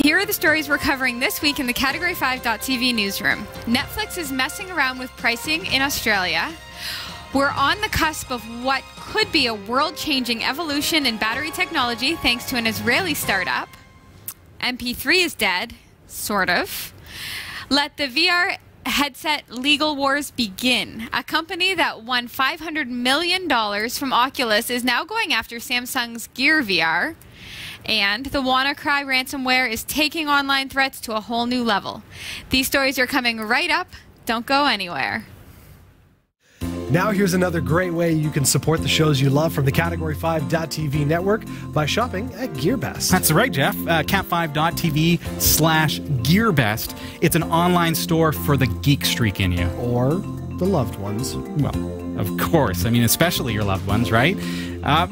Here are the stories we're covering this week in the Category 5.tv newsroom. Netflix is messing around with pricing in Australia. We're on the cusp of what could be a world-changing evolution in battery technology thanks to an Israeli startup. MP3 is dead, sort of. Let the VR headset legal wars begin. A company that won $500 million from Oculus is now going after Samsung's Gear VR. And the WannaCry ransomware is taking online threats to a whole new level. These stories are coming right up. Don't go anywhere. Now here's another great way you can support the shows you love from the Category 5.tv network by shopping at GearBest. That's right, Jeff. cat5.tv/GearBest. It's an online store for the geek streak in you. Or the loved ones. Well, of course. I mean, especially your loved ones, right?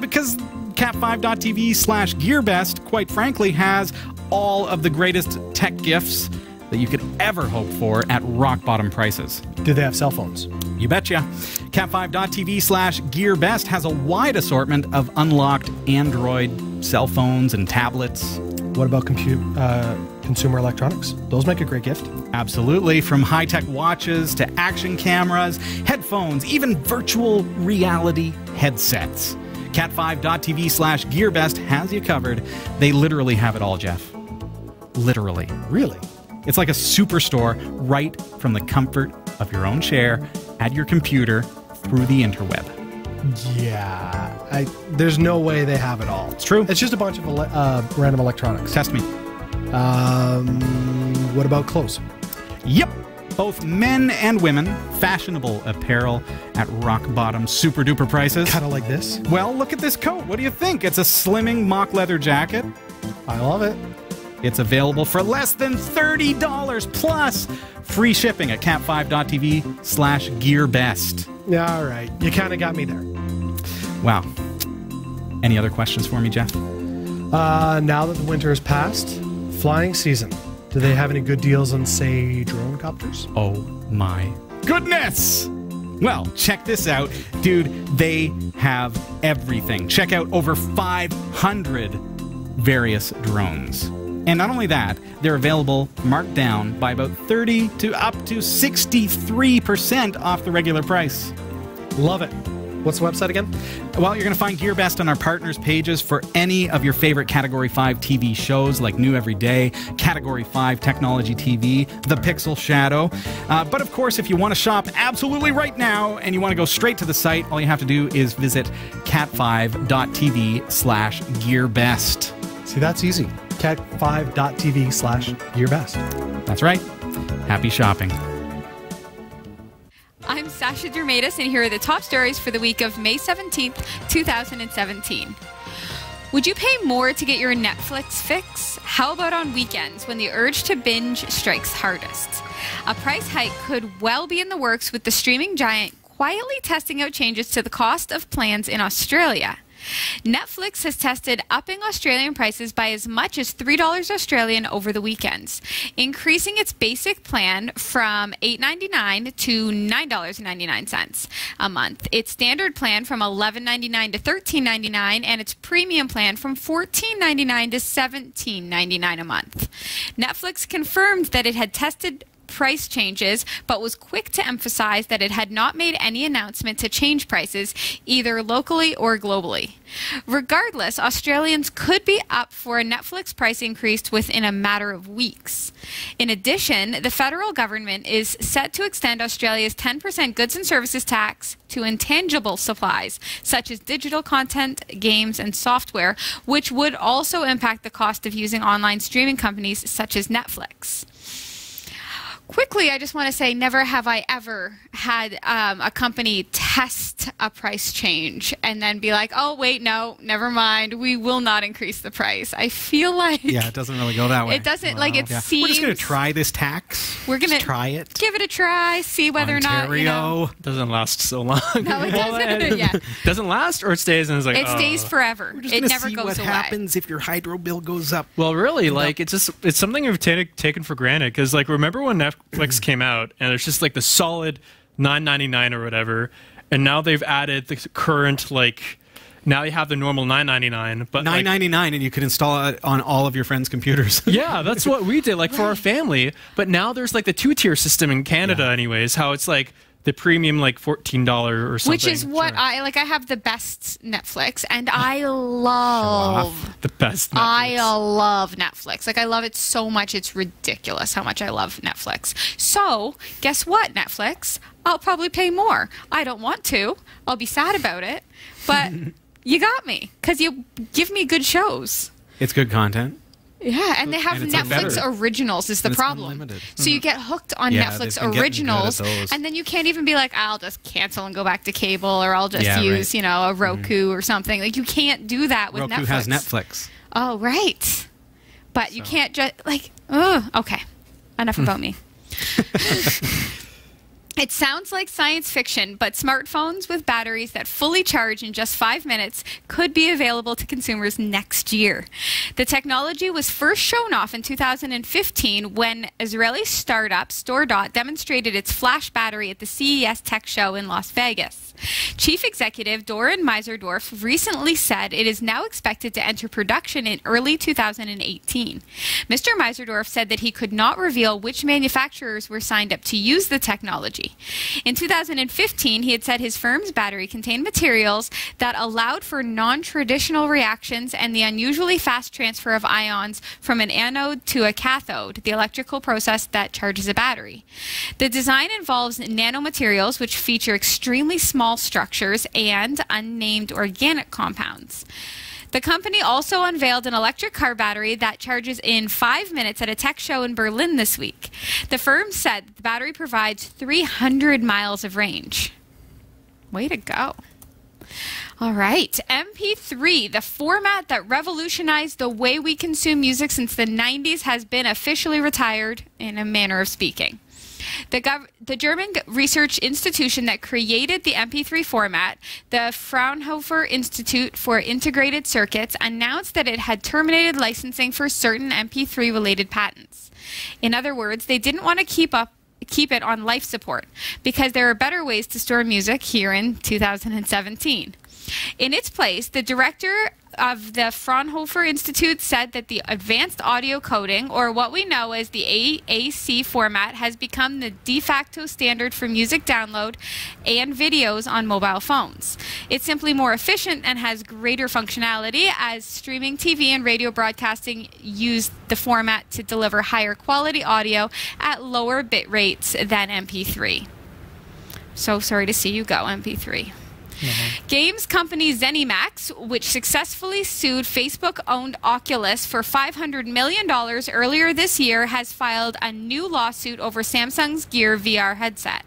Because cat5.tv/GearBest, quite frankly, has all of the greatest tech gifts that you could ever hope for at rock-bottom prices. Do they have cell phones? You betcha. Cat5.tv/GearBest has a wide assortment of unlocked Android cell phones and tablets. What about consumer electronics? Those make a great gift. Absolutely. From high-tech watches to action cameras, headphones, even virtual reality headsets. Cat5.tv/GearBest has you covered. They literally have it all, Jeff. Literally. Really? It's like a superstore right from the comfort of your own chair at your computer through the interweb. Yeah. There's no way they have it all. It's true. It's just a bunch of random electronics. Test me. What about clothes? Yep. Both men and women, fashionable apparel at rock-bottom, super-duper prices. Kind of like this? Well, look at this coat. What do you think? It's a slimming mock leather jacket. I love it. It's available for less than $30 plus free shipping at cat5.tv/GearBest. Yeah, all right. You kind of got me there. Wow. Any other questions for me, Jeff? Now that the winter has passed, flying season. Do they have any good deals on, say, drone copters? Oh my goodness! Well, check this out. Dude, they have everything. Check out over 500 various drones. And not only that, they're available marked down by about 30 to up to 63% off the regular price. Love it. What's the website again? Well, you're going to find GearBest on our partners pages for any of your favorite Category 5 TV shows like New Every Day, Category 5 Technology TV, The Pixel Shadow. But of course, if you want to shop absolutely right now and you want to go straight to the site, all you have to do is visit cat5.tv/GearBest. See, that's easy. cat5.tv/GearBest. That's right. Happy shopping. I'm Sasha Dermatis, and here are the top stories for the week of May 17th, 2017. Would you pay more to get your Netflix fix? How about on weekends when the urge to binge strikes hardest? A price hike could well be in the works, with the streaming giant quietly testing out changes to the cost of plans in Australia. Netflix has tested upping Australian prices by as much as $3 Australian over the weekends, increasing its basic plan from $8.99 to $9.99 a month, its standard plan from $11.99 to $13.99, and its premium plan from $14.99 to $17.99 a month. Netflix confirmed that it had tested price changes, but was quick to emphasize that it had not made any announcement to change prices, either locally or globally. Regardless, Australians could be up for a Netflix price increase within a matter of weeks. In addition, the federal government is set to extend Australia's 10% goods and services tax to intangible supplies, such as digital content, games, and software, which would also impact the cost of using online streaming companies such as Netflix. Quickly, I just want to say, never have I ever had a company test a price change and then be like, oh, wait, no, never mind. We will not increase the price. I feel like... Yeah, it doesn't really go that way. It doesn't, like, it seems... We're just going to try this tax. We're going to try it. Give it a try, see whether Ontario. or not, you know... Doesn't last so long. No, it doesn't. Yeah. Doesn't last, or it stays and it's like, it stays forever. It never goes away. What happens if your hydro bill goes up? Well, really, like, it's something we've taken for granted, because, like, remember when Netflix came out and it's just like the solid $9.99 or whatever, and now they've added the current like Now you have the normal $9.99, but $9.99, and you could install it on all of your friends' computers. Yeah, that's what we did, like for our family. But now there's like the 2-tier system in Canada, anyways. How it's like the premium, like $14 or something. Which is what I like. I have the best Netflix, and I love the best Netflix. I love Netflix. Like, I love it so much. It's ridiculous how much I love Netflix. So, guess what, Netflix? I'll probably pay more. I don't want to. I'll be sad about it. But you got me, because you give me good shows. It's good content. Yeah, and they have and Netflix originals is the problem. Unlimited. So you get hooked on Netflix originals, and then you can't even be like, I'll just cancel and go back to cable, or I'll just use, you know, a Roku or something. Like, you can't do that with Netflix. Roku has Netflix. Oh, right. But you can't just, like, okay. Enough about me. It sounds like science fiction, but smartphones with batteries that fully charge in just 5 minutes could be available to consumers next year. The technology was first shown off in 2015 when Israeli startup StoreDot demonstrated its flash battery at the CES Tech Show in Las Vegas. Chief Executive Doran Meiserdorf recently said it is now expected to enter production in early 2018. Mr. Meiserdorf said that he could not reveal which manufacturers were signed up to use the technology. In 2015, he had said his firm's battery contained materials that allowed for non-traditional reactions and the unusually fast transfer of ions from an anode to a cathode, the electrical process that charges a battery. The design involves nanomaterials, which feature extremely small structures and unnamed organic compounds. The company also unveiled an electric car battery that charges in 5 minutes at a tech show in Berlin this week. The firm said the battery provides 300 miles of range. Way to go. All right, MP3, the format that revolutionized the way we consume music since the 90s, has been officially retired, in a manner of speaking. The German research institution that created the MP3 format, the Fraunhofer Institute for Integrated Circuits, announced that it had terminated licensing for certain MP3-related patents. In other words, they didn't want to keep it on life support because there are better ways to store music here in 2017. In its place, the director of the Fraunhofer Institute said that the advanced audio coding, or what we know as the AAC format, has become the de facto standard for music download and videos on mobile phones. It's simply more efficient and has greater functionality, as streaming TV and radio broadcasting use the format to deliver higher quality audio at lower bit rates than MP3. So sorry to see you go, MP3. Games company ZeniMax, which successfully sued Facebook-owned Oculus for $500 million earlier this year, has filed a new lawsuit over Samsung's Gear VR headset.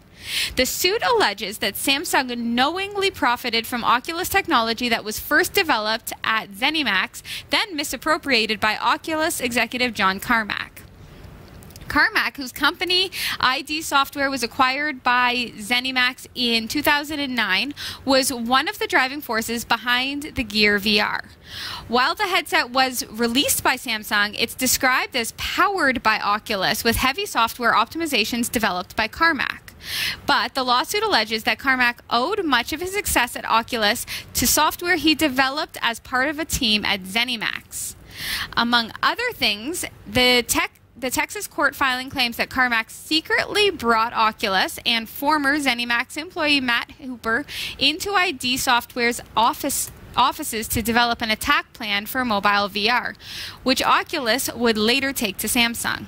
The suit alleges that Samsung knowingly profited from Oculus technology that was first developed at ZeniMax, then misappropriated by Oculus executive John Carmack. Carmack, whose company ID Software was acquired by ZeniMax in 2009, was one of the driving forces behind the Gear VR. While the headset was released by Samsung, it's described as powered by Oculus with heavy software optimizations developed by Carmack. But the lawsuit alleges that Carmack owed much of his success at Oculus to software he developed as part of a team at ZeniMax. Among other things, the Texas court filing claims that Carmack secretly brought Oculus and former ZeniMax employee Matt Hooper into ID Software's offices to develop an attack plan for mobile VR, which Oculus would later take to Samsung.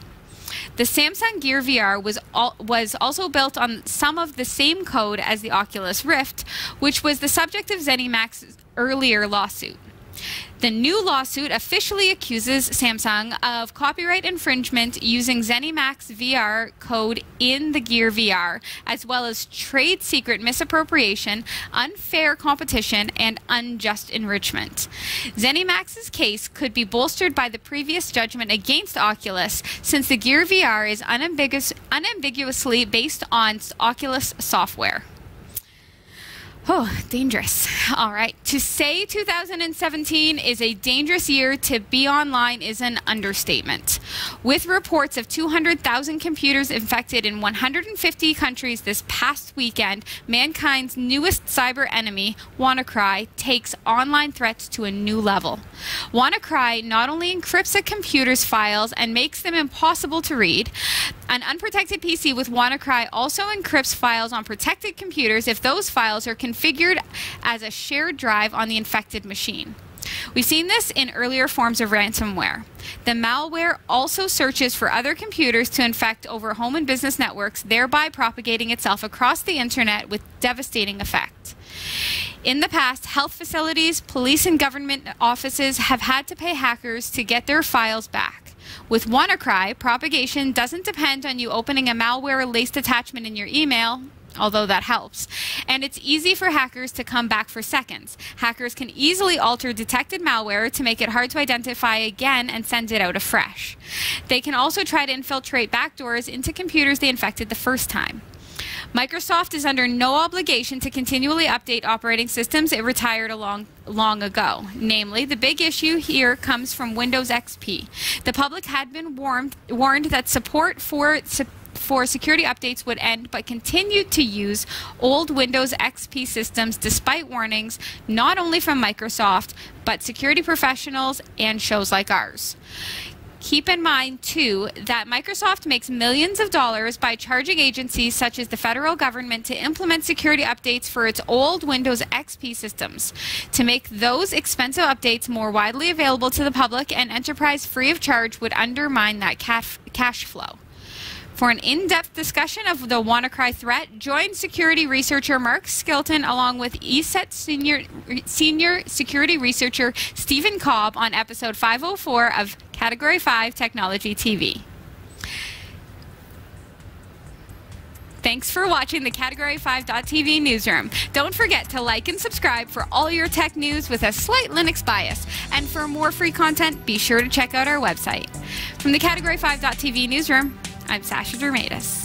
The Samsung Gear VR was also built on some of the same code as the Oculus Rift, which was the subject of ZeniMax's earlier lawsuit. The new lawsuit officially accuses Samsung of copyright infringement using ZeniMax VR code in the Gear VR, as well as trade secret misappropriation, unfair competition, and unjust enrichment. ZeniMax's case could be bolstered by the previous judgment against Oculus, since the Gear VR is unambiguously based on Oculus software. Oh, dangerous. All right. To say 2017 is a dangerous year to be online is an understatement. With reports of 200,000 computers infected in 150 countries this past weekend, mankind's newest cyber enemy, WannaCry, takes online threats to a new level. WannaCry not only encrypts a computer's files and makes them impossible to read, an unprotected PC with WannaCry also encrypts files on protected computers if those files are configured as a shared drive on the infected machine. We've seen this in earlier forms of ransomware. The malware also searches for other computers to infect over home and business networks, thereby propagating itself across the internet with devastating effect. In the past, health facilities, police, and government offices have had to pay hackers to get their files back. With WannaCry, propagation doesn't depend on you opening a malware-laced attachment in your email, although that helps. And it's easy for hackers to come back for seconds. Hackers can easily alter detected malware to make it hard to identify again and send it out afresh. They can also try to infiltrate backdoors into computers they infected the first time. Microsoft is under no obligation to continually update operating systems it retired long ago. Namely, the big issue here comes from Windows XP. The public had been warned that support for security updates would end, but continued to use old Windows XP systems despite warnings not only from Microsoft, but security professionals and shows like ours. Keep in mind, too, that Microsoft makes millions of dollars by charging agencies such as the federal government to implement security updates for its old Windows XP systems. To make those expensive updates more widely available to the public and enterprise free of charge would undermine that cash flow. For an in-depth discussion of the WannaCry threat, join security researcher Mark Skilton along with ESET senior security researcher Stephen Cobb on episode 504 of Category 5 Technology TV. Thanks for watching the Category5.tv newsroom. Don't forget to like and subscribe for all your tech news with a slight Linux bias. And for more free content, be sure to check out our website. From the Category5.tv newsroom, I'm Sasha Dermatis.